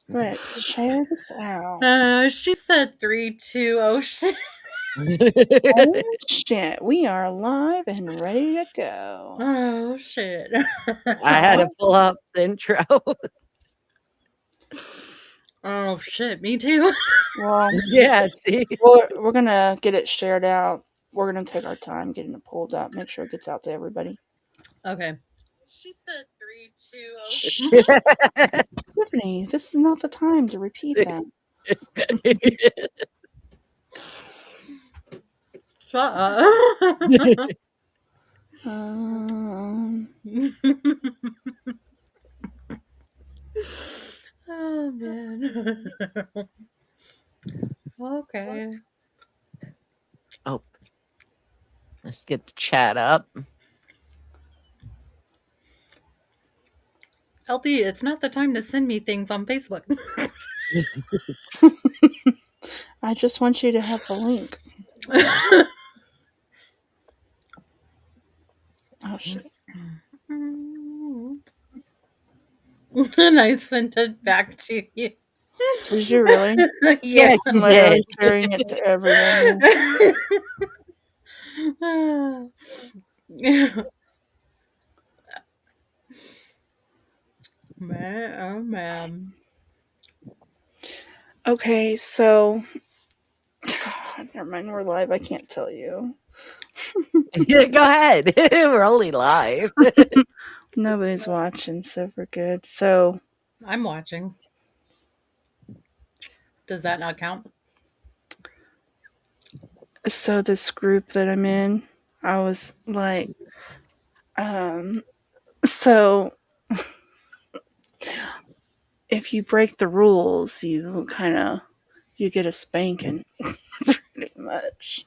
Let's share this out. She said 3, 2, oh shit. Oh shit, we are live and ready to go. Oh shit. I had to pull up the intro. Oh shit, me too. Well, Yeah, see? we're gonna get it shared out. We're gonna take our time getting it pulled up, make sure it gets out to everybody. Okay. She said 3, 2, oh shit. Tiffany, this is not the time to repeat that. Shut up. Oh man. Okay. Oh. Let's get the chat up. LD, it's not the time to send me things on Facebook. I just want you to have the link. Oh shit. And I sent it back to you. Did you really? Yeah. I'm literally sharing it to everyone. Man, oh man. Okay, so never mind, we're live. I can't tell you. Yeah, go ahead. We're only live. Nobody's watching, so we're good. So I'm watching. Does that not count? So this group that I'm in, I was like, so if you break the rules, you get a spanking, pretty much.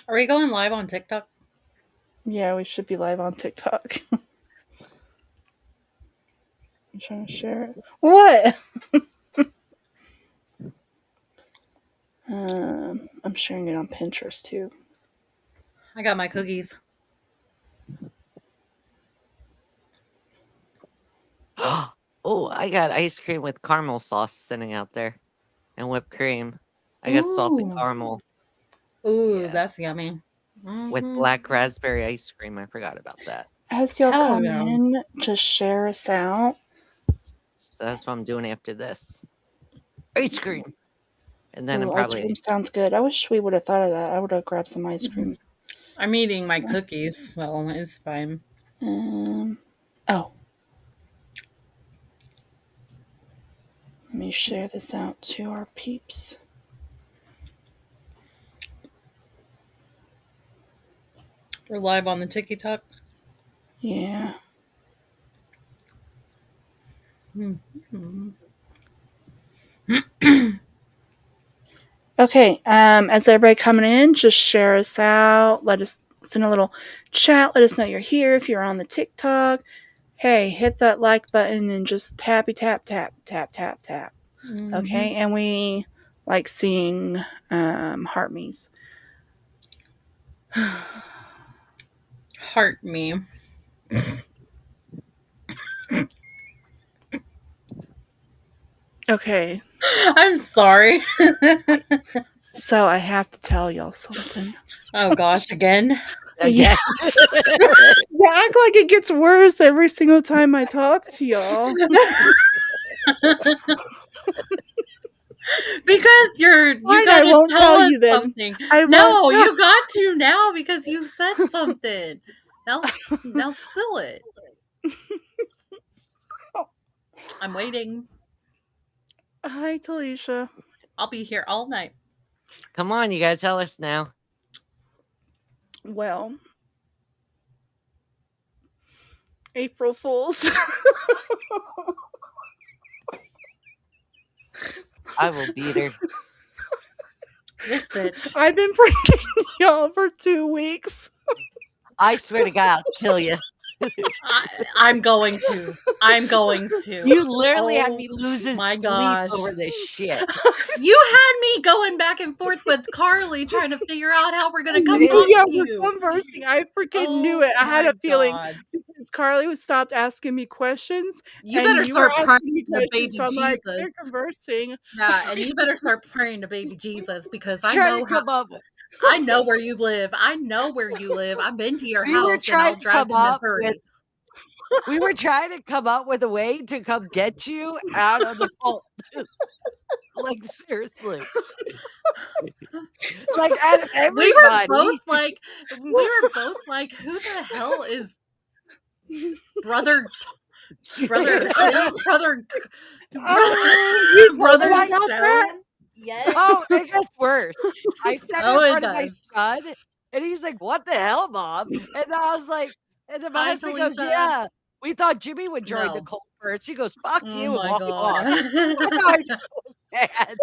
Are we going live on TikTok? Yeah, we should be live on TikTok. I'm trying to share it. What? I'm sharing it on Pinterest too. I got my cookies. Oh, I got ice cream with caramel sauce sitting out there. And whipped cream. I got salted Ooh. caramel. Ooh, Yeah. that's yummy. With black raspberry ice cream. I forgot about that. As y'all Hell come yeah. in, just share us out. So that's what I'm doing after this. Ice cream. And then I'm Ooh, probably ice cream sounds good. I wish we would have thought of that. I would have grabbed some ice cream. I'm eating my cookies, so it's fine. Oh. Let me share this out to our peeps. We're live on the TikTok. Yeah. Okay, as everybody coming in, just share us out. Let us send a little chat. Let us know you're here. If you're on the TikTok, hey, hit that like button and just tappy tap tap tap tap tap. Okay, and we like seeing heart me's. Heart me. Okay. I'm sorry. So I have to tell y'all something. Oh gosh, again? Yes. You act like it gets worse every single time I talk to y'all. Because you Fine, gotta I won't tell tell us you then. something. I No, won't you got to now because you said something. Now spill it. I'm waiting. Hi, Talisha. I'll be here all night. Come on, you guys tell us now. Well, April Fools. I will beat her. This bitch. I've been pranking y'all for 2 weeks. I swear to God, I'll kill you. I'm going to. I'm going to. You literally had Oh me lose his my sleep gosh. over this shit. You had me going back and forth with Carly trying to figure out how we're gonna come Dude. talk Yeah, to we're you. conversing. I freaking knew Oh it. I had my a feeling god. because Carly would stop asking me questions, You and better you were start praying asking me to questions. baby So I'm like, Jesus. they're conversing. Yeah, and you better start praying to baby Jesus because I Trying to know come up. I know where you live. I know where you live. I've been to your We were house and trying I'll to drive come to up with. Missouri. We were trying to come up with a way to come get you out of the cult. Like seriously. Like out of We were everybody. both like, who the hell is brother brother who? Brother You told brother him I about that? Stone? Yes. Oh, it gets worse. I said it Oh, in it front of my does. son, and he's like, "What the hell, mom?" And I was like, and then my Hi, husband goes, Talisha. "Yeah, we thought Jimmy would join the No. cult first." He goes, "Fuck Oh you," and my walk god. off. That's how I knew it was bad.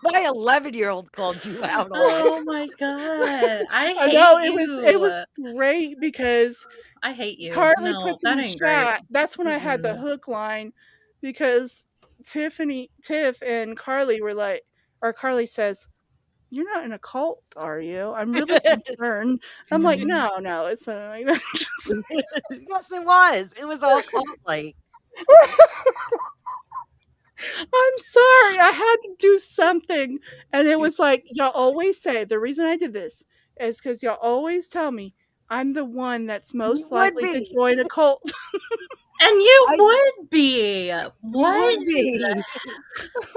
My 11-year-old called you out on it. Oh my god. I I know hate it was you. great because I hate you. Carly No, puts in that the ain't great. chat. That's when I had the Mm-mm. hook line because Tiff and Carly were like, or Carly says, "You're not in a cult, are you? I'm really concerned." I'm like, "No, no, it's not." Yes, it was. It was all cult-like. I'm sorry. I had to do something. And it was like, y'all always say the reason I did this is because y'all always tell me I'm the one that's You most would likely to be. join a cult. And you I would be. You What? would be.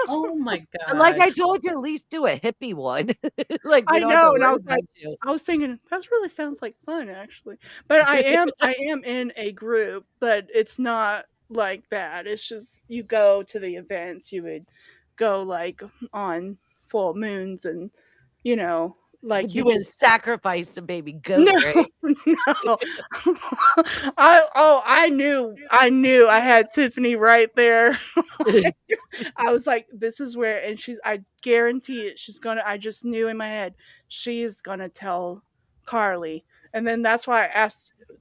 Oh my Like I gosh. told you, at least do a hippie one. Like, we I don't have to know. And I worry was like, about you. I was thinking that really sounds like fun actually. But I am in a group, but it's not like that. It's just you go to the events, you would go like on full moons and you know, like you Doing sacrifice to baby no, goat, right? no. I knew I had Tiffany right there. I was like, this is where and I guarantee it, she's gonna I just knew in my head, she is gonna tell Carly. And then that's why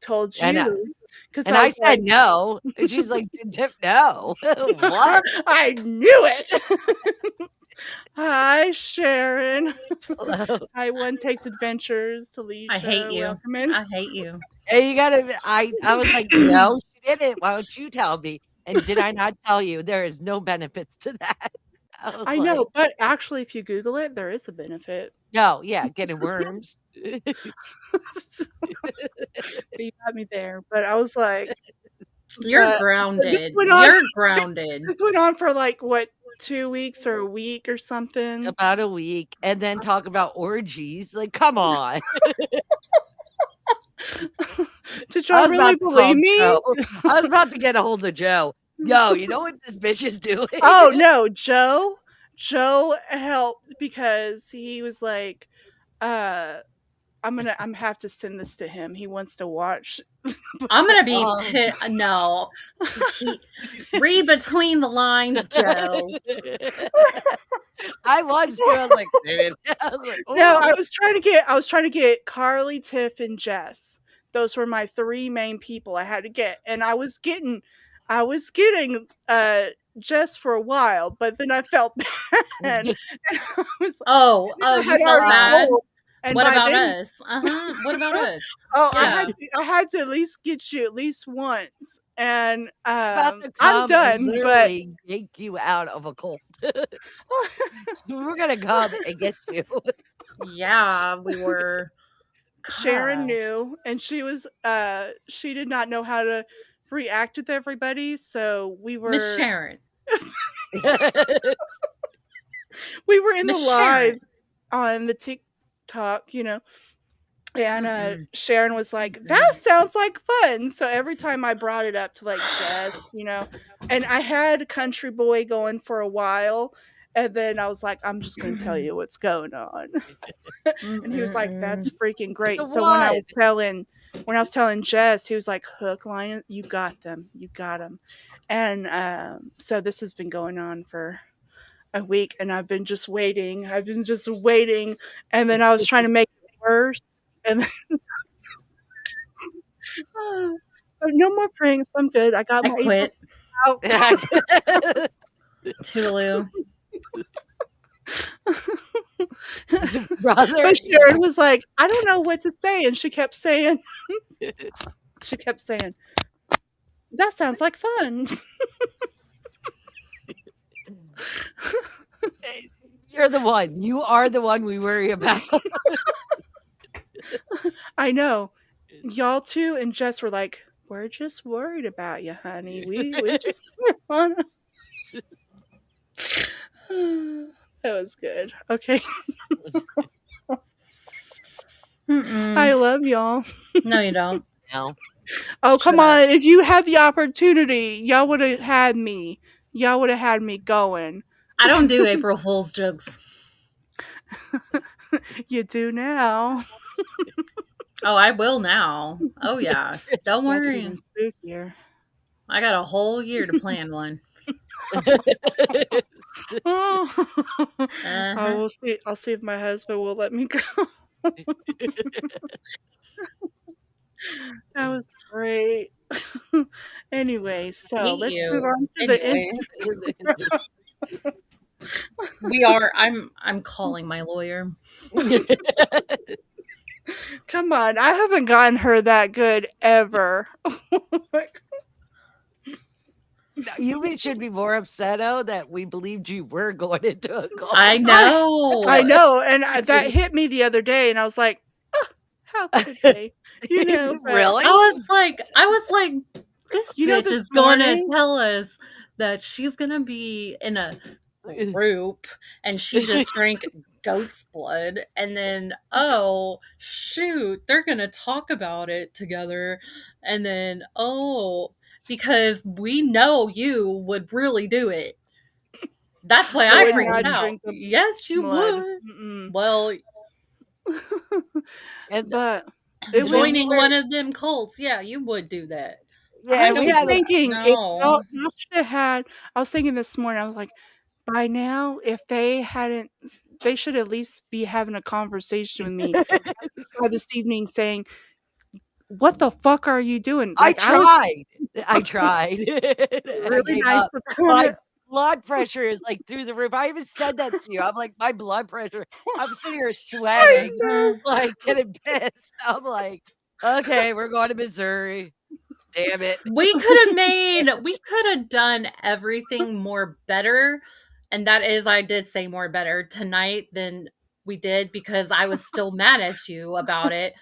told I know. you. Because And I I was like, said no. And she's like, Tip, no. What? I knew it. Hi, Sharon. Hello. Hi, One Takes Adventures, I hate Talisha. you. Welcome in. I hate you. And you gotta I was like, no, she didn't. Why don't you tell me? And did I not tell you there is no benefits to that? I was I like, know, but actually, if you Google it, there is a benefit. no, yeah, getting worms. You got me there, but I was like, You're but this grounded. went on. You're grounded. This went on for like what 2 weeks or a week or something. About a week, and then talk about orgies. Like, come on. Did I y'all was really about to call believe me? Joe. I was about to get a hold of Joe. Yo, you know what this bitch is doing? Oh no, Joe. Joe helped because he was like, I'm have to send this to him. He wants to watch. I'm gonna be Oh. no. Read between the lines, Joe. I was too. I was like, "Damn it." I was like, No, "Oh." I was trying to get Carly, Tiff, and Jess. Those were my three main people I had to get. And I was getting Jess for a while, but then I felt bad. And I was Oh, I you had felt already bad? told. And What by about then us? Uh-huh. What about us? oh Yeah. I had to at least get you at least once. And About to I'm come and done, but literally yank you out of a cult. We're gonna come and get you. Yeah, we were. Sharon God. knew, and she did not know how to react with everybody, so Miss Sharon. we were in the Miss Sharon. lives on the TikTok, and Mm-mm. Sharon was like, Mm-mm. "That sounds like fun." So every time I brought it up to like Jess, and I had Country Boy going for a while, and then I was like, "I'm just going to tell you what's going on." And he was like, "That's Mm-mm. freaking great." The So when what? I was telling Jess, he was like, "Hook, line, you got them, you got them." And so this has been going on for a week, and I've been just waiting. I've been just waiting, and then I was trying to make it worse, and then no more pranks. I'm good. I got I my April quit. out. Toodaloo. Brother. But Sharon was like, I don't know what to say. And she kept saying, that sounds like fun. You're the one. You are the one we worry about. I know. Y'all too and Jess were like, we're just worried about you, honey. We just want to. That was good. Okay. I love y'all. No, you don't. No. Oh, come Shut on. If you had the opportunity, y'all would have had me. Y'all would have had me going. I don't do April Fool's jokes. You do now. Oh, I will now. Oh, yeah. Don't That's worry. even spookier. I got a whole year to plan one. Oh. Uh-huh. We'll see. I'll see if my husband will let me go. That was great. Anyway, so Hate let's you. move on to the Anyways. We are. I'm calling my lawyer. Come on, I haven't gotten her that good ever. You should be more upset, that we believed you were going into a cult. I know. I know, and that hit me the other day, and I was like, oh, how could they? You know, but Really? I was like, this You know, bitch this is going to morning- tell us that she's going to be in a group and she just drank goat's blood, and then oh shoot, they're going to talk about it together, and then because we know you would really do it. That's why I would freaked not out. drink the Yes, you blood. would. Mm-mm. Well, But it was joining one of them cults, yeah, you would do that. Yeah, I we was had thinking, No. y'all should have had. I was thinking this morning. I was like, by now, if they hadn't, they should at least be having a conversation with me this evening, saying, "What the fuck are you doing?" I Like I was tried. I really gave nice up. about My it. blood pressure is like through the roof. I even said that to you. I'm like, my blood pressure. I'm sitting here sweating, like getting pissed. I'm like, okay, we're going to Missouri. Damn it. We could have done everything more better. And that is, I did say more better tonight than we did because I was still mad at you about it.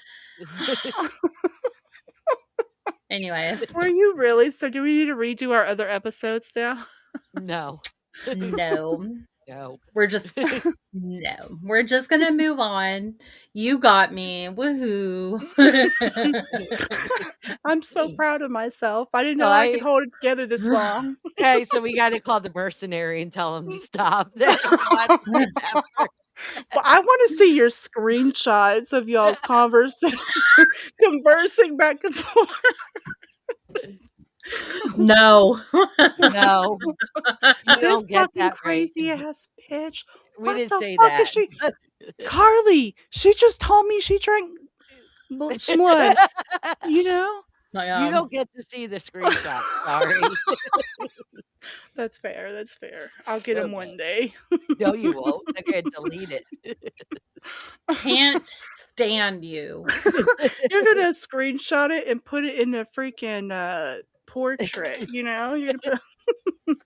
Anyways, Were you really? So do we need to redo our other episodes now? No. no. No. We're just gonna move on. You got me. Woohoo. I'm so proud of myself. I didn't know I could hold it together this long. Okay, so we got to call the mercenary and tell him to stop. But I want to see your screenshots of y'all's conversation, conversing back and forth. No. No. You This don't get fucking that crazy right. ass bitch. We What didn't the say fuck that. is she? Carly, she just told me she drank blood. You know? You don't get to see the screenshot. Sorry. That's fair. That's fair. I'll get them one day. No, you won't. They're going to delete it. Can't stand you. You're gonna screenshot it and put it in a freaking portrait. You know? You're gonna put.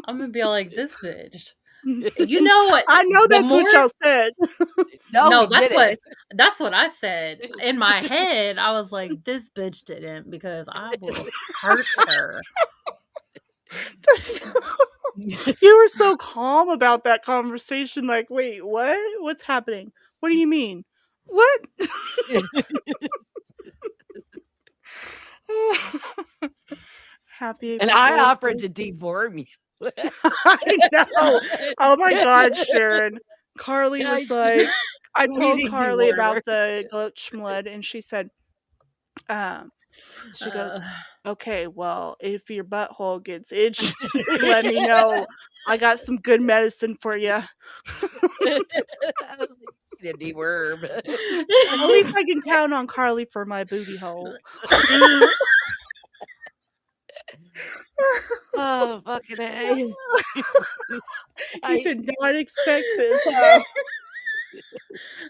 I'm gonna be like, this bitch. You know what? I know that's what y'all said. No, that's what I said. In my head, I was like, this bitch didn't because I will hurt her. You were so calm about that conversation. Like, wait, what? What's happening? What do you mean? What? Happy. And I offered to deworm you. I know. Oh my God, Sharon. Carly was like, I told Carly about the Glotchmlud, and she said, she goes, okay, well, if your butthole gets itchy, let me know. I got some good medicine for you. I was like, deworm. At least I can count on Carly for my booty hole. Oh, fucking A. You I did not expect this, huh?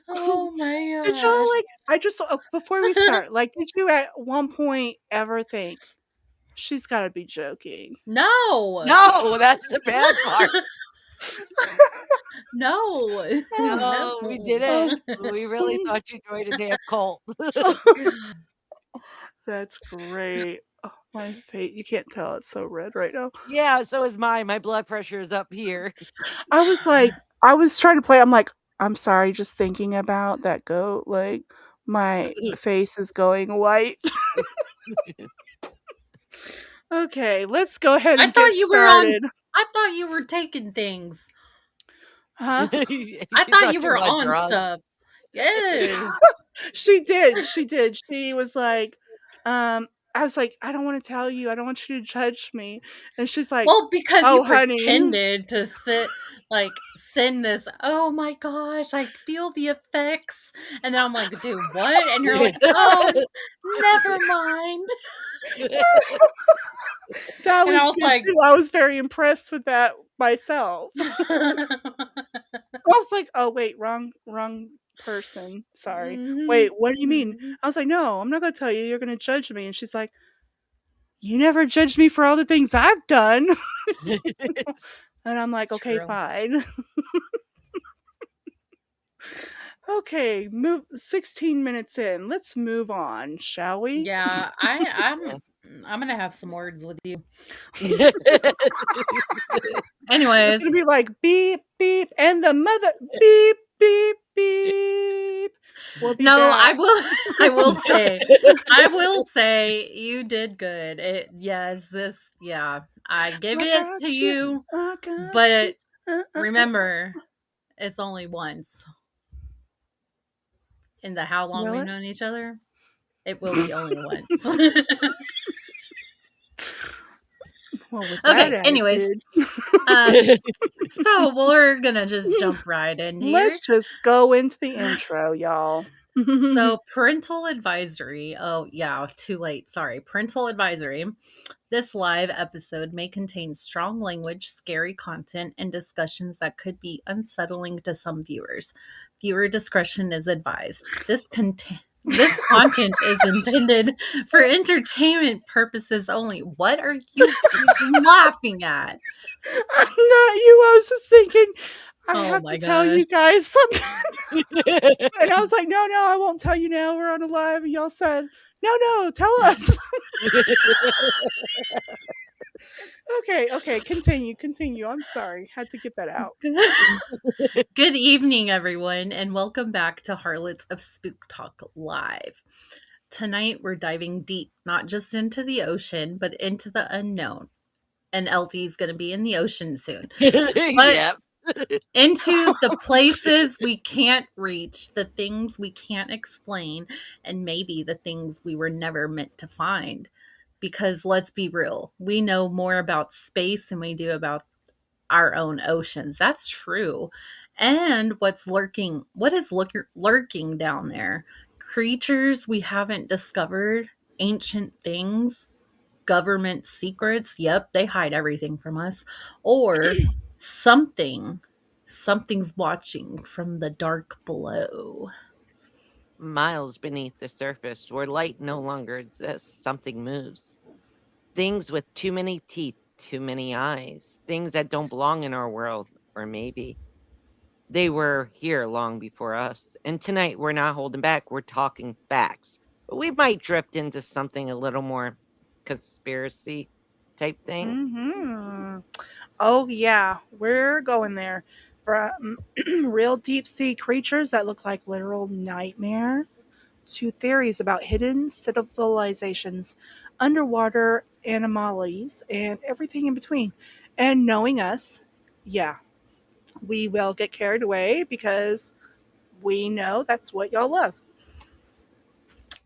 Oh my Did y'all, gosh. like I just before we start, like, did you at one point ever think, "She's gotta be joking"? No. No, that's the bad part. No. No, we No. didn't. We really thought you joined a damn cult. That's great. Oh, my face, you can't tell, it's so red right now. Yeah, so is mine. My blood pressure is up here. I was like I was trying to play, I'm like, "I'm sorry, just thinking about that goat, like, my face is going white." Okay, let's go ahead I and get thought you were on started. I thought you were taking things. Huh? I She thought thought you you were were on on stuff. drugs. Yes. She did. She was like, I was like, "I don't wanna tell you, I don't want you to judge me." And she's like, Well, because "Oh, you honey." pretended to send this, "Oh my gosh, I feel the effects." And then I'm like, "Do what?" And you're like, "Oh, never mind." That And I was was good like, too, I was very impressed with that myself. I was like, "Oh, wait, wrong person, sorry. Mhm, Wait, what do you mean?" mhm. I was like, "No, I'm not gonna tell you, you're gonna judge me." And she's like, "You never judged me for all the things I've done." And I'm It's like, "Okay, true. fine." Okay, move 16 minutes in. Let's move on, shall we? Yeah, Yeah. I'm gonna have some words with you. Yeah. It's Anyways, gonna be like beep beep and the mother beep beep beep. We'll be no, back. I will say you did good. Yeah, I give I it got to you. you, I got you. but Uh, uh, uh. remember, it's only once in the how long Will we've it? known each other. It will be only once. Well, with that Okay, anyways, attitude, uh, so we're gonna just jump right in let's here. just go into the intro, y'all. So, parental advisory. Oh, yeah, too late. Sorry. Parental advisory. This live episode may contain strong language, scary content, and discussions that could be unsettling to some viewers. Viewer discretion is advised. This content is intended for entertainment purposes only. What are you laughing at? I'm not you. I was just thinking, I Oh have to my tell gosh. you guys something. And I was like, no, no, I won't tell you now. We're on a live. And y'all said, no, no, tell us. Okay, okay, continue. I'm sorry. Had to get that out. Good evening, everyone, and welcome back to Harlots of Spooktalk Live. Tonight, we're diving deep, not just into the ocean, but into the unknown. And LD is going to be in the ocean soon. But Yep. into the places we can't reach, the things we can't explain, and maybe the things we were never meant to find. Because let's be real, we know more about space than we do about our own oceans. That's true. And what is lurking down there? Creatures we haven't discovered, ancient things, government secrets. Yep, they hide everything from us. Or something's watching from the dark below. Miles beneath the surface, where light no longer exists, something moves. Things with too many teeth, too many eyes, things that don't belong in our world, or maybe they were here long before us. And tonight we're not holding back, we're talking facts. But we might drift into something a little more conspiracy type thing. Hmm. Oh yeah, we're going there. From real deep sea creatures that look like literal nightmares to theories about hidden civilizations, underwater anomalies, and everything in between. And knowing us, yeah, we will get carried away because we know that's what y'all love.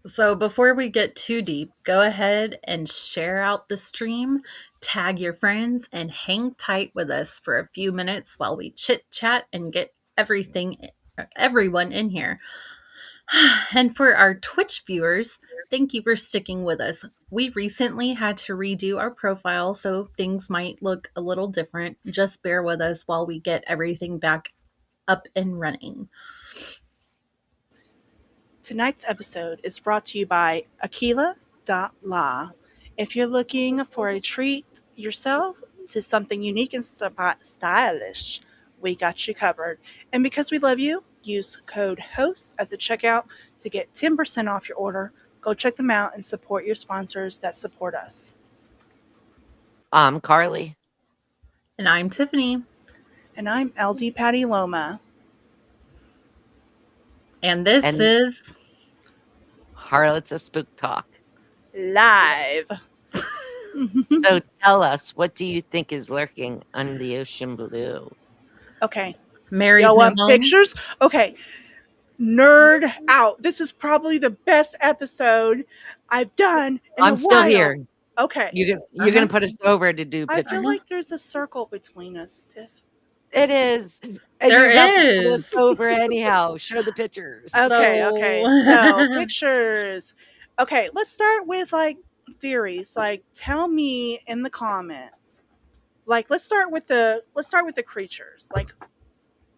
So before we get too deep, go ahead and share out the stream, tag your friends, and hang tight with us for a few minutes while we chit chat and get everyone in here. And for our Twitch viewers, thank you for sticking with us. We recently had to redo our profile, so things might look a little different. Just bear with us while we get everything back up and running. Tonight's episode is brought to you by Aquila.la. If you're looking for a treat yourself to something unique and stylish, we got you covered. And because we love you, use code HOST at the checkout to get 10% off your order. Go check them out and support your sponsors that support us. I'm Carly. And I'm Tiffany. And I'm LD Patty Loma. And this And is Harlots of Spooktalk. Live. So tell us, what do you think is lurking under the ocean blue? Okay. Mary's Y'all new want home. pictures? Okay. Nerd out. This is probably the best episode I've done in a while. I'm still here. Okay. You're gonna put us over to do I pictures. feel like there's a circle between us, Tiff. It is. And There you have to put is. us over anyhow. Show the pictures. Okay. So pictures. Okay, let's start with like theories. Like, tell me in the comments. Like, let's start with the creatures. Like,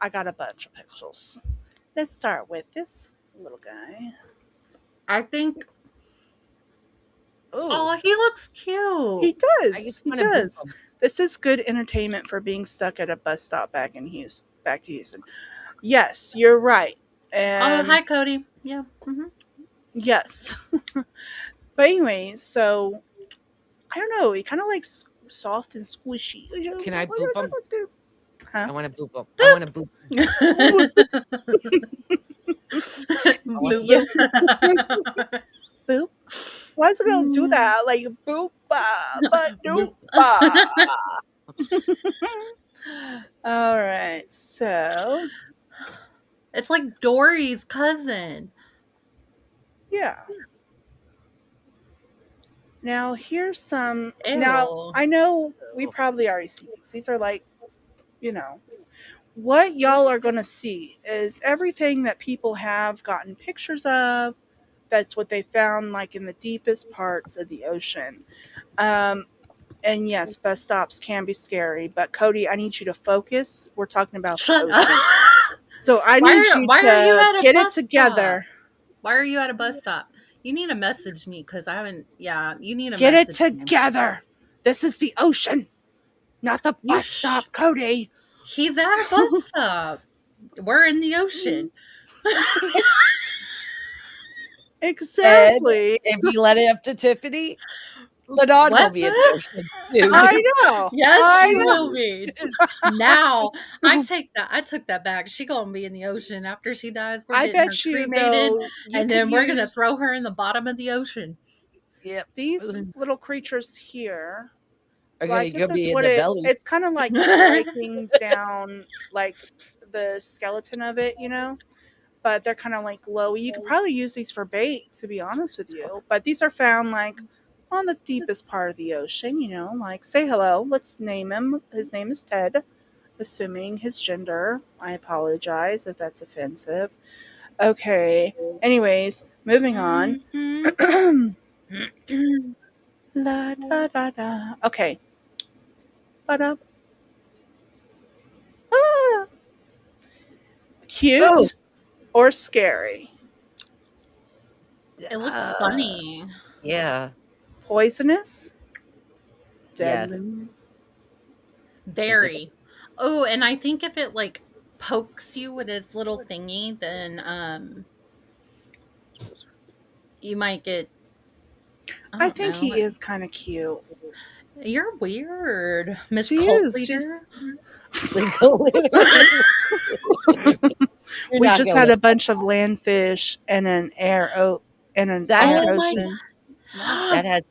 I got a bunch of pixels. Let's start with this little guy. I think. Ooh, Oh, he looks cute. He I does. just He wanna boop does. him. This is good entertainment for being stuck at a bus stop back to Houston. Yes, you're right. Oh, hi, Cody. Yeah. Yes. But anyways, so I don't know. He kind of like soft and squishy. Can I boop him? Huh? I want to boop him. I want to boop him. Boop. Why is it gonna do that? Like boop, but doop. All right, so It's like Dory's cousin. yeah. Now here's some. Ew. Now I know we probably already see these. These are like, you know, what y'all are gonna see is everything that people have gotten pictures of. That's what they found, like in the deepest parts of the ocean. And yes, bus stops can be scary, but Cody, I need you to focus. We're talking about Shut the ocean. up. So I Why need are- you why are you at to a get it bus together. Why are you at a bus stop? You need to message me because I haven't. Yeah, you need to Get it message me. together. This is the ocean, not the bus stop, Cody. He's at a bus stop. We're in the ocean. Exactly. And if you let it up to Tiffany, Ladon will be in the ocean too. I know. Yes, I she know. will be. Now, I took that back. She gonna be in the ocean after she dies. We're I getting her bet you cremated, though. You and could then we're gonna use throw her in the bottom of the ocean. Yep. these little creatures here. Are Like gonna this is be in what the belly. it's kind of like breaking down like the skeleton of it, you know. But they're kind of like glowy. You could probably use these for bait, to be honest with you. But these are found like on the deepest part of the ocean, you know. Like, say hello. Let's name him. His name is Ted. Assuming his gender. I apologize if that's offensive. Okay. Anyways, moving on. La da da da. Okay. Ba-da. Ah. Cute Oh. or scary? It looks funny. Yeah. Poisonous? Yes. Deadly? Very. Oh, and I think if it like pokes you with his little thingy, then you might get. I think he is kind of cute. You're weird, Miss She Cult is. Leader. We just had a bunch of landfish and an air ocean. That has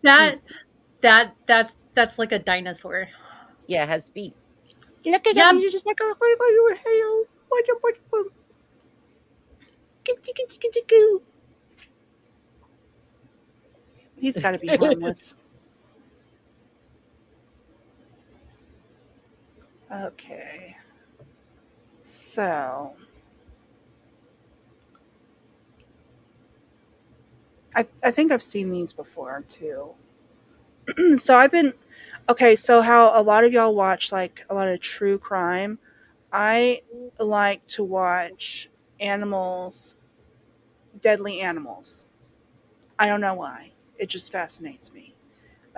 that's like a dinosaur. Yeah, it has feet. Look at Yep. him. He's just like a He's got to be harmless. Okay. So, I think I've seen these before too. So I've been okay. So how a lot of y'all watch like a lot of true crime. I like to watch animals, deadly animals. I don't know why. It just fascinates me.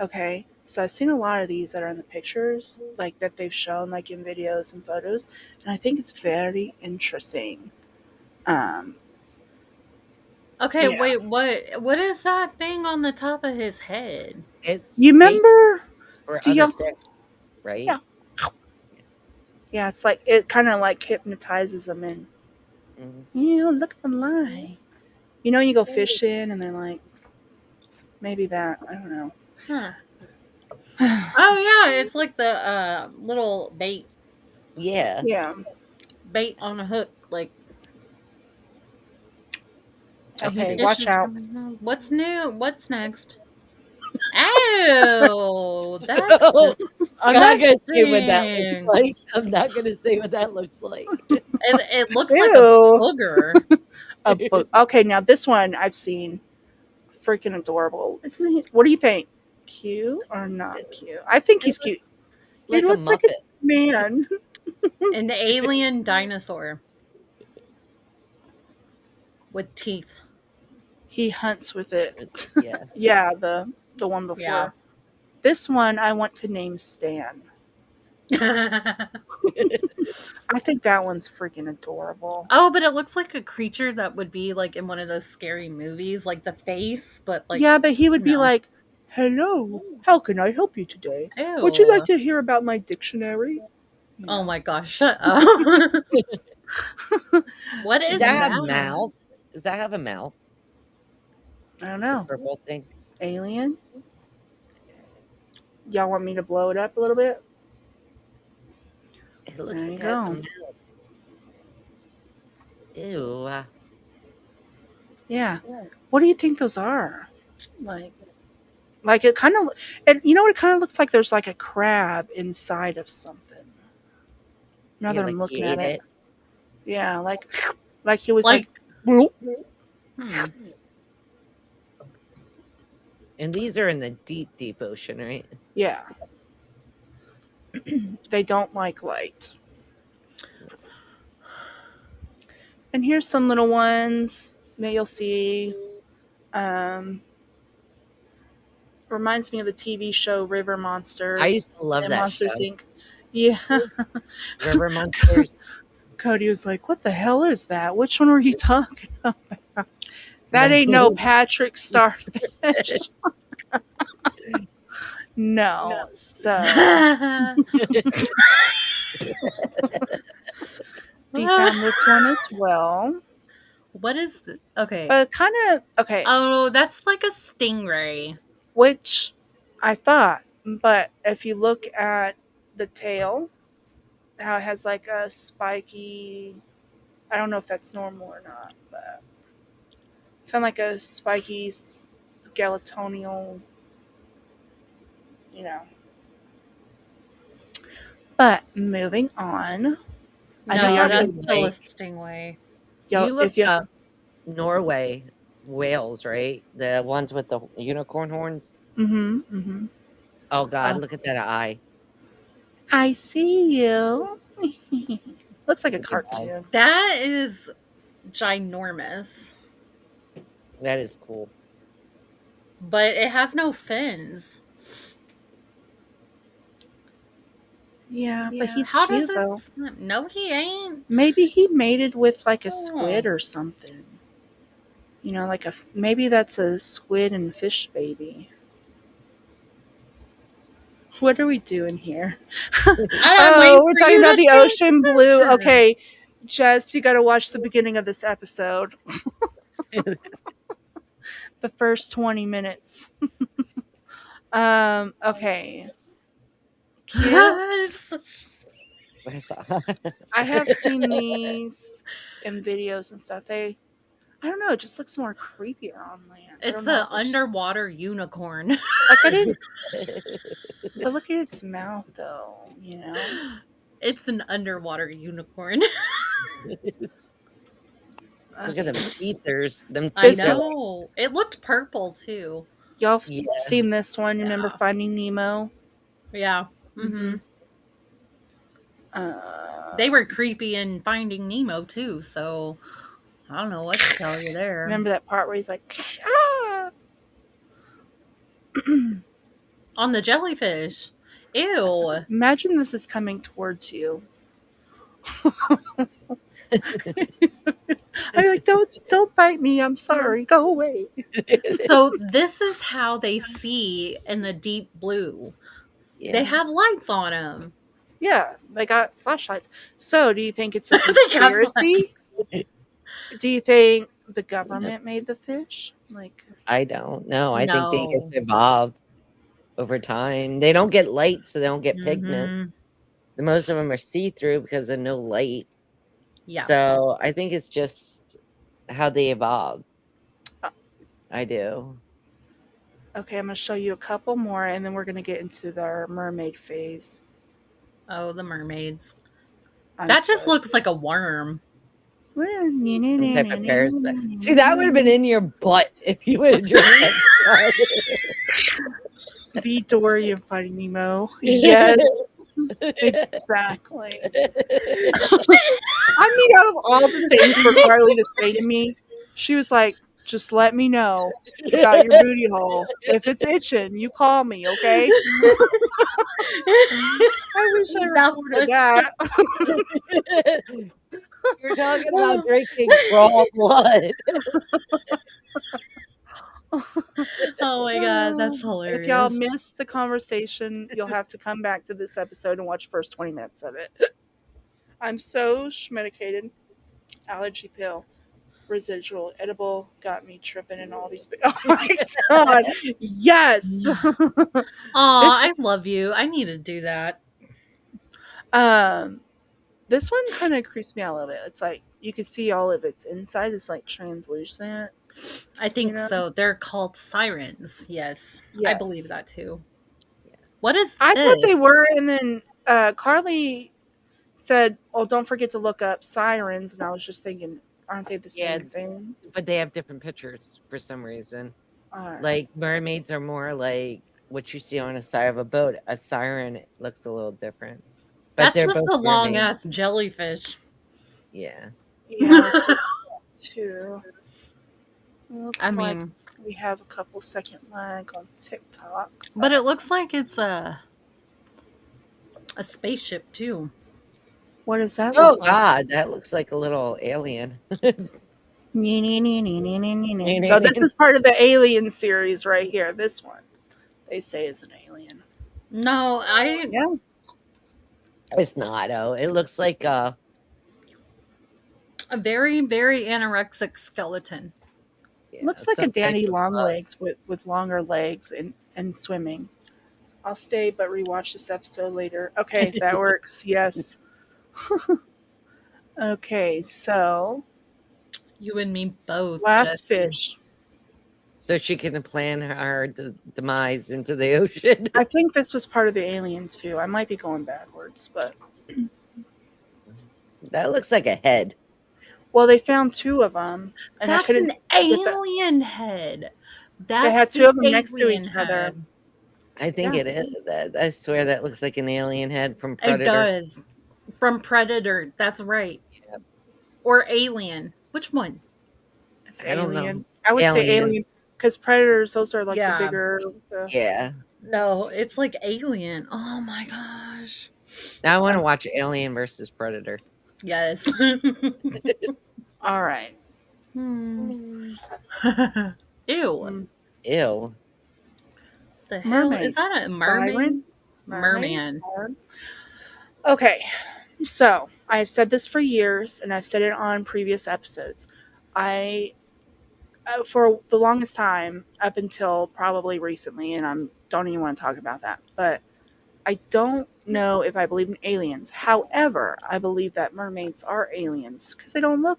Okay. So I've seen a lot of these that are in the pictures, like that they've shown like in videos and photos, and I think it's very interesting. Um, Okay, yeah. wait, what is that thing on the top of his head? It's You bait remember? for Do other y'all? fish, right? Yeah. Yeah. It's like it kind of like hypnotizes them in. Mhm. Yeah, look at the line. You know, you go fishing and they're like, maybe that. I don't know. Huh. Oh yeah, it's like the little Yeah. Yeah. bait on a hook. Like That's he Okay, pretty watch fishes out. from his nose. What's new? What's next? Oh, that's cool. I'm not gonna say what that looks disgusting. like. I'm not gonna say what that looks like. It looks like a Ew. booger. A book. Okay, now this one I've seen. Freaking adorable. What do you think? Cute or not cute? I think It he's cute. looks He like a looks like a Muppet. man. An alien dinosaur with teeth. He hunts with it. Yeah. Yeah, the one Yeah. before. This one I want to name Stan. I think that one's freaking adorable. Oh, but it looks like a creature that would be like in one of those scary movies, like the face, but like Yeah, but he would be no. like, "Hello, how can I help you today? Would you like Ew. to hear about my dictionary?" You Oh know. my gosh, shut up. What Does is that have that? mouth? Does that have a mouth? I don't The know. purple thing? Alien? Y'all want me to blow it up a little bit? It looks There you like it has a go. mouth. Ew. Yeah. What do you think those are? Like Like it kind of, and you know what it kind of looks like? There's like a crab inside of something. Now Yeah, that like I'm he looking at ate it, it. yeah, like he was Like, like, "Bloop." hmm. And these are in the deep, deep ocean, right? Yeah, they don't like light. And here's some little ones that you'll see. Um, Reminds me of the TV show River I Monsters used to love and that Monsters show. Inc. Yeah, River Monsters. Cody was like, "What the hell is that? Which one were you talking about? That ain't no The Patrick Starfish." No, so we found this one as well. What is this? Okay. But kind of, okay, Oh, that's like a stingray. which I thought, but if you look at the tail, how it has like a spiky, I don't know if that's normal or not, but it's kind of like a spiky skeletonal, you know. But moving on, I know No, y'all By that's the been, still a way, stingray. y'all, you look if you, up Norway whales, right? The ones with the unicorn horns. mm-hmm. Oh God, Uh, look at that eye. I see you. Looks like That's a a big eye. cartoon. That is ginormous, That is cool. but it has no fins. Yeah, but he's How does cute it though. swim? No, he ain't. Maybe he mated with like a Oh. squid or something. You know, like maybe that's a squid and fish baby. What are we doing here? I'm Oh, waiting we're for talking you about to the change ocean the blue. picture. Okay, Jess, you got to watch the beginning of this episode. The first 20 minutes. Okay. Cute. I have seen these in videos and stuff. I don't know, it just looks more creepier on land. I don't It's know an if it's underwater unicorn. like I didn't, but look at its mouth though, you know? It's an underwater unicorn. Look at them Okay. teethers. Them I teeth are This like, know. It looked purple too. y'all yeah. seen this one? You remember Yeah. Finding Nemo? Yeah. Mm-hmm. Mm-hmm. Uh, They were creepy in Finding Nemo too, so I don't know what to tell you there. remember that part where he's like, ah! On the jellyfish. Ew. Imagine this is coming towards you. I'm like, don't bite me. I'm sorry. Go away. So this is how they see in the deep blue. They Yeah. have lights on them. Yeah, they got flashlights. So, do you think it's a They have lights. conspiracy? Do you think the government made the fish? Like, I don't know. I think they just No. evolve over time. They don't get light, so they don't get Mm-hmm. pigments. The most of them are see-through because of no light. Yeah. So I think it's just how they evolve. uh, I do. okay, I'm gonna show you a couple more, and then we're gonna get into their mermaid phase. Oh, the mermaids. I'm That so just looks like a worm. Some type of parasite. See, that would have been in your butt if you would have drank that. Be Dory and Finding Nemo. Yes, exactly. I mean, out of all the things for Carly to say to me, she was like, just let me know about your booty hole. If it's itching, you call me, okay? I wish I That recorded was that. You're talking about drinking raw blood. Oh my god, that's If y'all hilarious. missed the conversation, you'll have to come back to this episode and watch the first 20 minutes of it. I'm so schmedicated. Allergy pill, residual, edible, got me tripping and all these. Oh my god! Yes. Aw, This I love you. I need to do that. um this one kind of creeps me out a little bit. It's like you can see all of its inside. It's like translucent. I You think know? so. They're called sirens. Yes. I believe Yes. that too. What is I thought this? they were, and then Carly said, "Oh, don't forget to look up sirens." And I was just thinking, aren't they the Yeah, same thing? but they have different pictures for some reason. All right. Like mermaids are more like what you see on the side of a boat. A siren looks a little different, but That's they're just both a long mermaids. ass jellyfish. Yeah. Yeah, that's what too. I Looks like mean, we have a couple second lag on TikTok. but it looks like it's a spaceship too. What does that Oh look like? God, that looks like a little alien. So this is part of the Alien series right here. This one, they say, is an alien. No, I Yeah, It's not. Oh, it looks like a very very anorexic skeleton. yeah, looks like a some type Danny of bug. Longlegs with longer legs and swimming. I'll stay, but rewatch this episode later. Okay, that works. Yes. Okay, so You and me both, last Jesse. fish. So she can plan her demise into the ocean. I think this was part of the alien too. I might be going backwards, but That looks like a head. well, they found two of them, and I That's an couldn't get the. alien head. They That's had two the of them next to alien each other. head. I think Yeah. it is. That I swear that looks like an alien head from It Predator. does. From Predator. That's right. Yeah. Or Alien. Which one? It's I don't know. alien. I would say Alien. alien because predators. Those are like the Yeah. bigger. Yeah. No, it's like Alien. Oh my gosh. Now I want to watch Alien versus Predator. Yes. All right. Hmm. Ew. Ew. The hell? Mermaid. Is that a mermaid? Siren? Merman. Siren? Okay, so I've said this for years, and I've said it on previous episodes. I, for the longest time, up until probably recently, and I don't even want to talk about that, but I don't know if I believe in aliens. However, I believe that mermaids are aliens because they don't look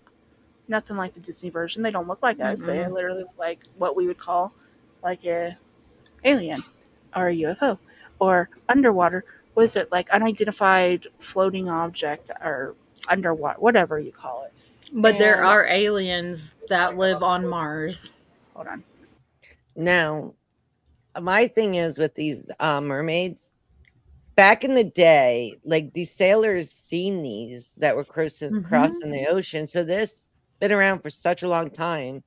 nothing like the Disney version. They don't look like us. They Mm-mm. literally look like what we would call like a alien or a UFO or underwater. What is it, like unidentified floating object or underwater, whatever you call it? But there And are aliens that live on Mars. hold on. Now, my thing is with these mermaids, back in the day, like these sailors seen these that were Hmm. crossing the ocean. So this been around for such a long time.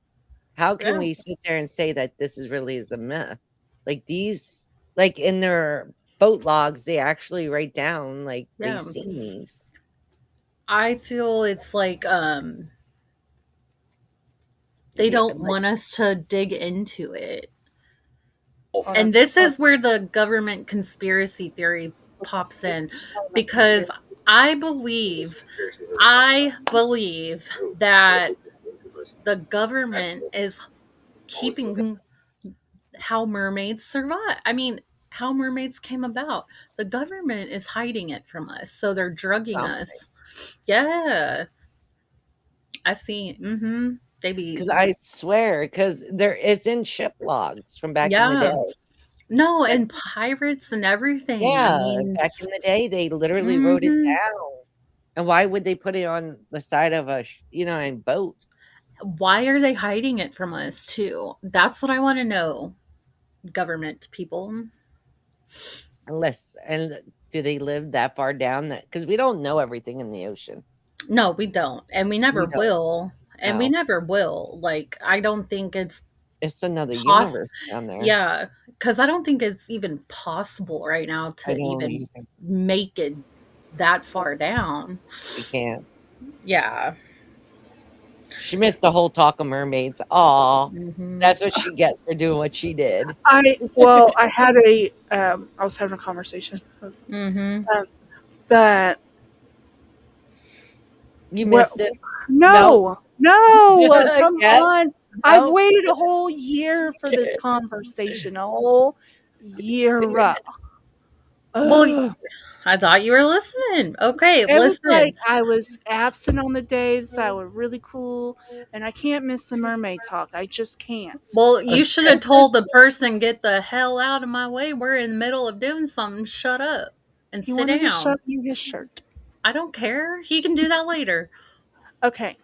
How can Yeah. we sit there and say that this is a myth? Like these, like in their boat logs, they actually write down like they Yeah. seen these. I feel it's like they Yeah, don't like want us to dig into it. Hold on. And this is where the government conspiracy theory pops in because I believe I believe that the government is keeping how mermaids survive. I mean, how mermaids came about. The government is hiding it from us, so they're drugging something. us. Yeah, I see. They be Because I swear, because it's in ship logs from back in the yeah. day. No, That and pirates and everything. I yeah, mean, back in the day, they literally wrote it hmm down. And why would they put it on the side of a, a boat? why are they hiding it from us too? That's what I want to know, government people. Unless, and do they live that far down that? Because we don't know everything in the ocean. No, we don't, and we We never don't will, and we know. never will. Like, I don't think it's It's another poss. universe down there. Yeah, because I don't think it's even possible right now I to don't even even. make it that far down. We can't. Yeah. She missed the whole talk of mermaids. Aw, Hmm. that's what she gets for doing what she did. I had I was having a conversation. Hmm. Um, but You what? missed it. Nope. No, no, come Yes. on. I've Nope. waited a whole year for this conversation. A whole year. Well, Ugh. I thought you were listening. Okay, It was like listen. I was absent on the days that were really cool, and I can't miss the mermaid talk. I just can't. Well, you should have Because this, told the person, get the hell out of my way. We're in the middle of doing something. Shut up and he sit wanted to down. shove you his shirt. I don't care. He can do that later. Okay,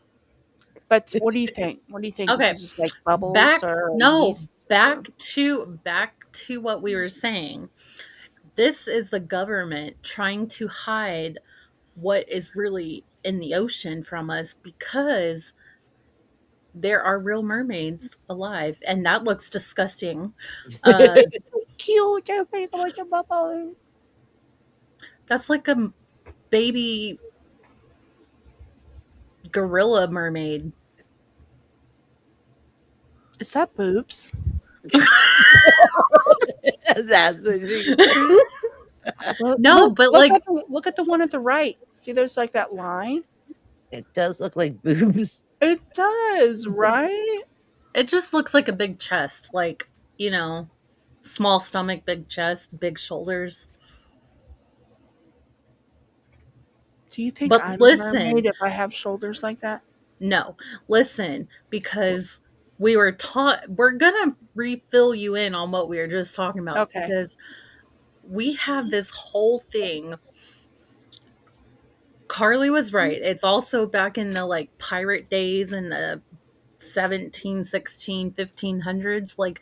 but what do you think? What do you think? Is it Okay. just like bubbles Back or no, yeast? Or... back to what we were saying. This is the government trying to hide what is really in the ocean from us because there are real mermaids alive and that looks disgusting. Uh Cute, your face like a bubble. that's like a baby gorilla mermaid. Is that boobs? That's what she. Look, No, look, but like look at the one at the right. See, there's like that line. It does look like boobs. It does, right? it just looks like a big chest, like, you know, small stomach, big chest, big shoulders. Do you think But I'm a listen, mermaid if I have shoulders like that? no, listen, because we were taught, we're gonna refill you in on what we were just talking about Okay. because we have this whole thing. Carly was right. It's also back in the like pirate days in the 17, 16, 1500s. Like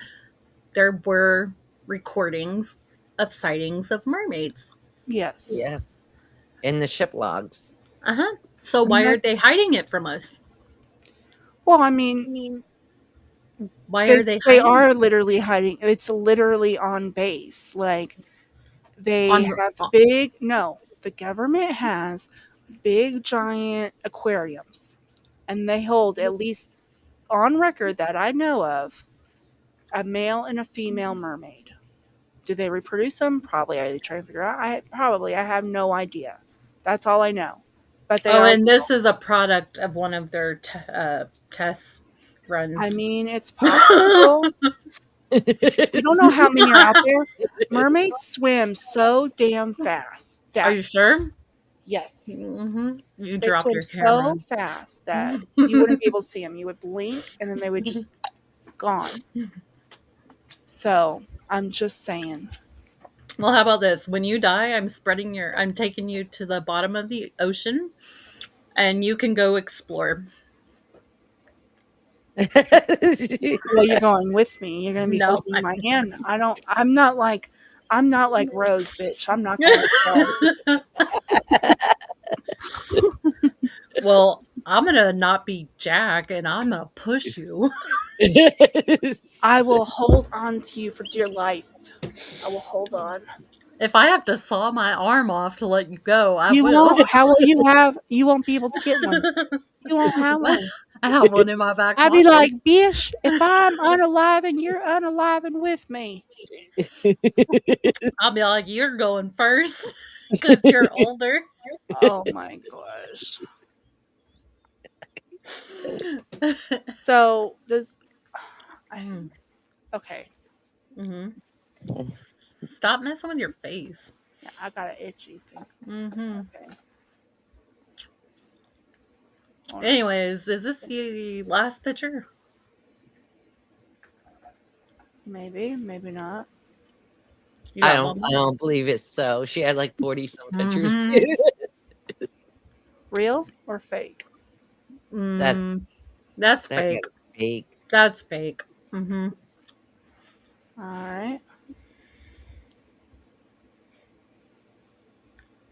there were recordings of sightings of mermaids. Yes. Yeah. In the ship logs. Uh huh. So I mean why are that. they hiding it from us? Well, I mean, Why are they they hiding are it literally hiding. It's literally on base. Like they on? have big. No, the government has big giant aquariums, and they hold at least on record that I know of a male and a female mermaid. Do they reproduce them? Probably. Are they trying to figure out? I have no idea. That's all I know. But they Oh, are and this real. is a product of one of their test I runs. mean, it's possible. I don't know how many are out there. Mermaids swim so damn fast Are that you sure? yes, You they dropped swim your camera. so fast that you wouldn't be able to see them. You would blink and then they would just gone. So I'm just saying. Well, how about this? When you die, I'm taking you to the bottom of the ocean and you can go explore. Well, you're going with me. You're going to be No. holding my hand. I'm not like Rose, bitch. I'm not going to go. Well, I'm gonna not be Jack, and I'm gonna push you. I will hold on to you for dear life. I will hold on. If I have to saw my arm off to let you go, I You will. won't. How will you have? You won't be able to get one. You won't have one. I have one in my back I'd be pocket. like, bitch, if I'm unaliving, you're unaliving with me. I'll be like, you're going first because you're older. Oh my gosh. So does Mm, okay? mhm. Stop messing with your face. Yeah, I got an itchy thing. Hmm. Okay. Hold on. Anyways, is this the last picture? Maybe, maybe not. You got one I more? don't believe it's so. She had like 40 some pictures. Mm-hmm. Real or fake? That's That's that got fake. fake. That's fake. Mm-hmm. All right.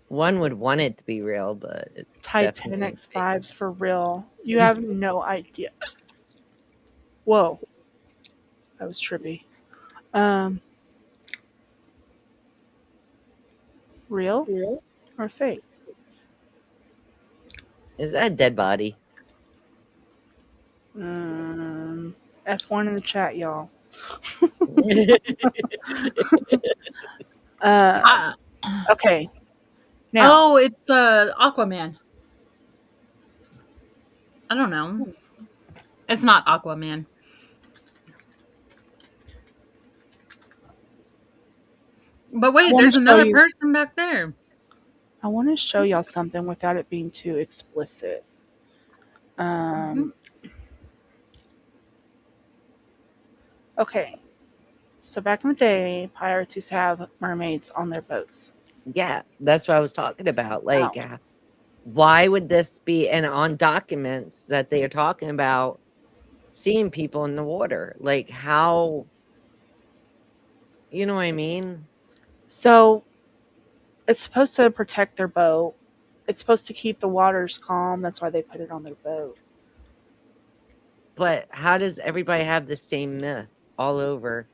One would want it to be real, but it's definitely Titanic's fake. vibes for real. You have no idea. Whoa, that was trippy. Um, real or fake? Is that a dead body? F1 in the chat, y'all. Uh, Ah. okay. Now, Oh, it's Aquaman. I don't know. It's not Aquaman. But I wait, want there's to show another you. person back there. I want to show y'all something without it being too explicit. Hmm. Okay. So back in the day, pirates used to have mermaids on their boats. Yeah, that's what I was talking about. Wow. Like, why would this be? And on documents that they are talking about seeing people in the water, like how, you know what I mean? So it's supposed to protect their boat. It's supposed to keep the waters calm. That's why they put it on their boat. But how does everybody have the same myth all over?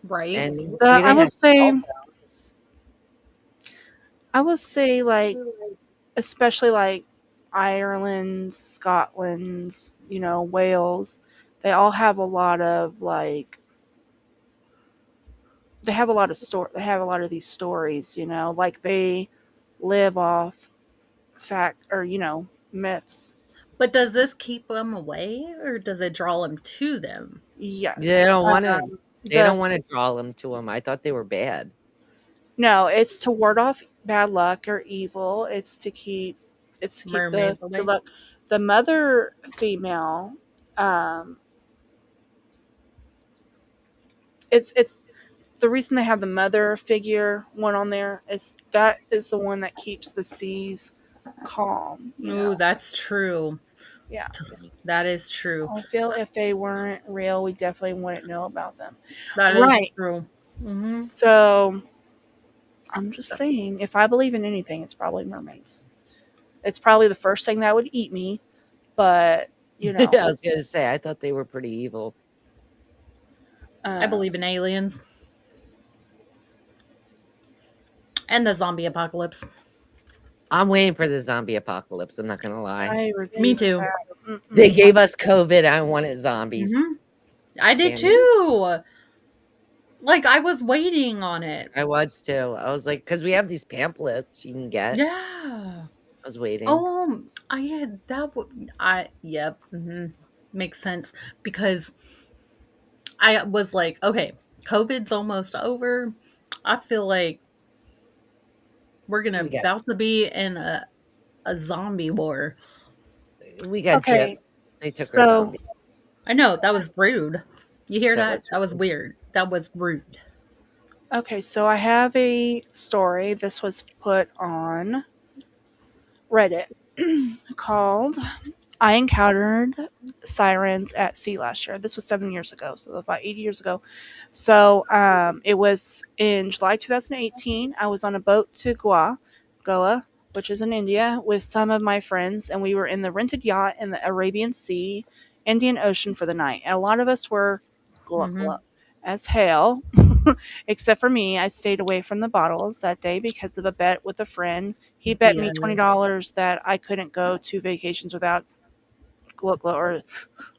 Right. And we I didn't will have say, cell phones. like, especially like Ireland, Scotland, Wales, they all have a lot of like they have a lot of they have a lot of these stories, like they live off fact or myths. But does this keep them away or does it draw them to them? They Yes. don't want to. They The don't want to draw them to them. I thought they were bad. No, it's to ward off bad luck or evil. It's to keep the Mermaids away? luck. The mother female, um, it's the reason they have the mother figure one on there is that is the one that keeps the seas calm. Ooh, that's true. Yeah. That is true. I feel if they weren't real, we definitely wouldn't know about them. That is Right. true. Hmm. So I'm just saying, if I believe in anything, it's probably mermaids. It's probably the first thing that would eat me, but I was gonna say I thought they were pretty evil. I um, believe in aliens and the zombie apocalypse. I'm waiting for the zombie apocalypse. I'm not gonna lie. I Me refuse too. that. They gave us COVID. I wanted zombies. Hmm. I did Damn it. too. Like I was waiting on it. I was too. I was like, because we have these pamphlets you can get. Yeah. I was waiting. I had that. Yep. Makes sense because I was like, okay, COVID's almost over. I feel like we're gonna We got about to be in a zombie war. we got Okay, gypped. They took our so zombie. I know that was rude. You hear That that? was That was weird. That was rude. I have a story. This was put on Reddit called I encountered sirens at sea last year. This was 7 years ago, so about 8 years ago. So it was in July 2018. I was on a boat to Goa, which is in India, with some of my friends, and we were in the rented yacht in the Arabian Sea, Indian Ocean for the night. And a lot of us were gluck Mm-hmm. gluck as hell, except for me. I stayed away from the bottles that day because of a bet with a friend. He bet me Yes. $20 that I couldn't go to vacations without gluck gluck or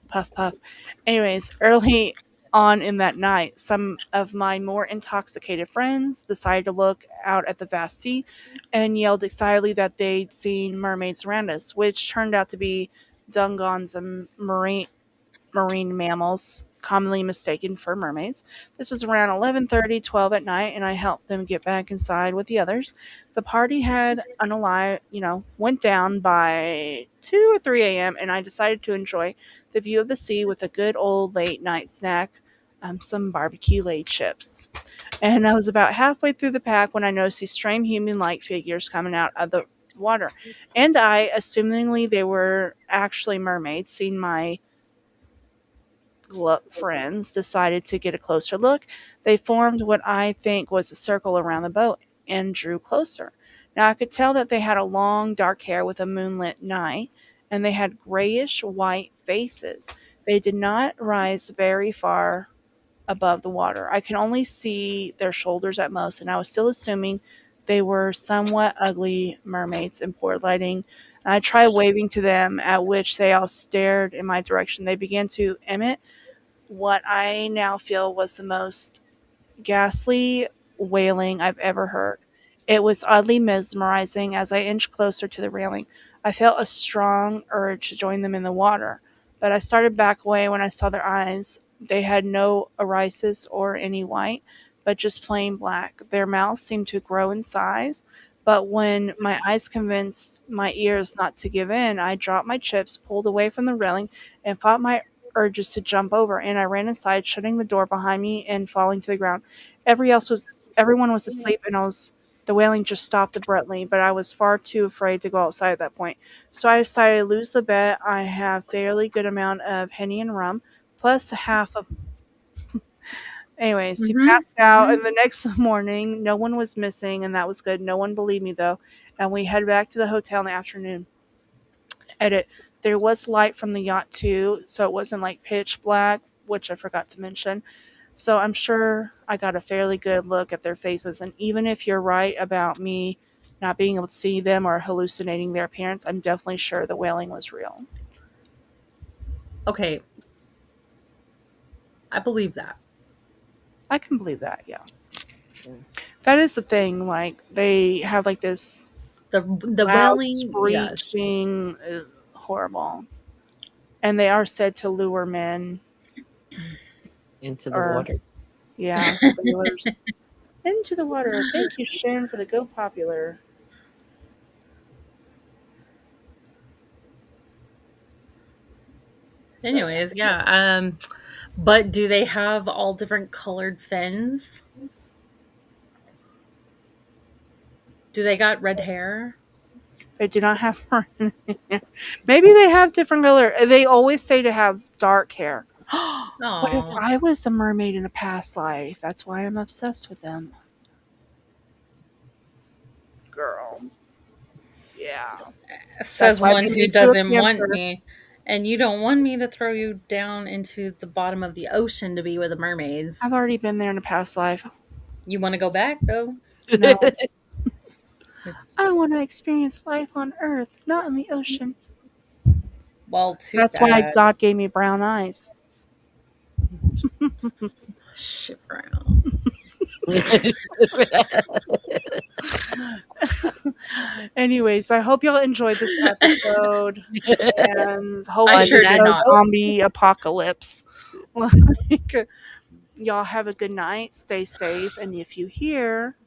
puff puff. Anyways, early on in that night, some of my more intoxicated friends decided to look out at the vast sea and yelled excitedly that they'd seen mermaids around us, which turned out to be dungons and marine mammals commonly mistaken for mermaids. This was around 11:30, 12 at night, and I helped them get back inside with the others. The party had went down by 2 or 3 a.m., and I decided to enjoy the view of the sea with a good old late night snack, some barbecue laid chips. And I was about halfway through the pack when I noticed these strange human-like figures coming out of the water. And I, assumingly they were actually mermaids, seeing my friends decided to get a closer look. They formed what I think was a circle around the boat and drew closer. Now I could tell that they had a long dark hair with a moonlit night, and they had grayish white faces. They did not rise very far above the water. I can only see their shoulders at most, and I was still assuming they were somewhat ugly mermaids in poor lighting. I tried waving to them, at which they all stared in my direction. They began to emit what I now feel was the most ghastly wailing I've ever heard. It was oddly mesmerizing as I inched closer to the railing. I felt a strong urge to join them in the water, but I started back away when I saw their eyes. They had no irises or any white, but just plain black. Their mouths seemed to grow in size, but when my eyes convinced my ears not to give in, I dropped my chips, pulled away from the railing, and fought my urges to jump over, and I ran inside, shutting the door behind me and falling to the ground. Everyone was asleep, and I was the wailing just stopped abruptly, but I was far too afraid to go outside at that point. So I decided to lose the bet. I have fairly good amount of henny and rum, plus half of. Anyways, he Mm-hmm. passed out, Mm-hmm. and the next morning, no one was missing, and that was good. No one believed me though, and we headed back to the hotel in the afternoon. Edit. There was light from the yacht too, so it wasn't like pitch black, which I forgot to mention. So I'm sure I got a fairly good look at their faces. And even if you're right about me not being able to see them or hallucinating their appearance, I'm definitely sure the whaling was real. Okay, I believe that. I can believe that, yeah. That is the thing. Like, they have like this The loud wailing, yes. screeching, horrible. And they are said to lure men into the or, water. yeah, sailors into the water. Thank you, Sharon, for the Go Popular. So, Anyways, yeah. But do they have all different colored fins? Do they got red hair? they do not have maroon hair. Maybe they have different color. They always say to have dark hair. What if Oh, I was a mermaid in a past life? That's why I'm obsessed with them. Girl. Yeah. That's says why I've one been who me to a doesn't want panther. me. And you don't want me to throw you down into the bottom of the ocean to be with the mermaids. I've already been there in a past life. You want to go back though? No. I want to experience life on Earth, not in the ocean. Well, too That's why bad. God gave me brown eyes. Shit, Brown. Anyways, I hope y'all enjoyed this episode and I On hopefully sure there's did that no not. note, zombie apocalypse. Like, y'all have a good night, stay safe, and if you hear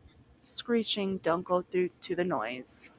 screeching, don't go through to the noise.